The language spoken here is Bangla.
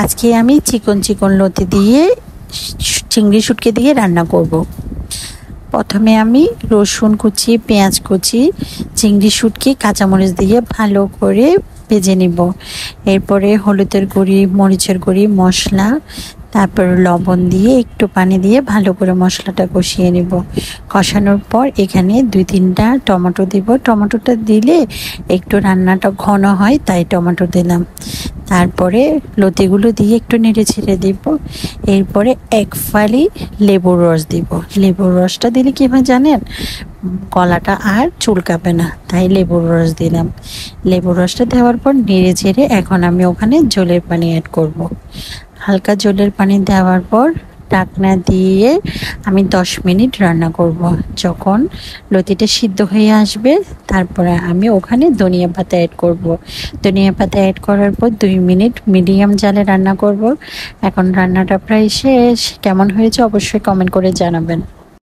আজকে আমি চিকন চিকন লতি দিয়ে চিংড়ি শুটকি দিয়ে রান্না করব। প্রথমে আমি রসুন কুচি, পেঁয়াজ কুচি, চিংড়ি শুটকি, কাঁচামরিচ দিয়ে ভালো করে ভেজে নিব। এরপরে হলুদের গুঁড়ি, মরিচের গুঁড়ি, মশলা, তারপর লবণ দিয়ে একটু পানি দিয়ে ভালো করে মশলাটা কষিয়ে নিব। কষানোর পর এখানে 2-3টা টমেটো দিব। টমেটোটা দিলে একটু রান্নাটা ঘন হয়, তাই টমেটো দিলাম। তারপরে লতিগুলো দিয়ে একটু নেড়ে ছেড়ে দিব। এরপরে 1 ফালি লেবুর রস দিব। লেবুর রসটা দিলে কী হয় জানেন, গলাটা আর চুলকাবে না, তাই লেবুর রস দিলাম। লেবুর রসটা দেওয়ার পর নেড়ে ছেড়ে এখন আমি ওখানে জলের পানি অ্যাড করব। হালকা জলের পানি দেওয়ার পর ঢাকনা দিয়ে আমি 10 মিনিট রান্না করব। যখন লতিটা সিদ্ধ হয়ে আসবে তারপরে আমি ওখানে ধনিয়া পাতা অ্যাড করব। ধনিয়া পাতা অ্যাড করার পর 2 মিনিট মিডিয়াম জালে রান্না করব। এখন রান্নাটা প্রায় শেষ। কেমন হয়েছে অবশ্যই কমেন্ট করে জানাবেন।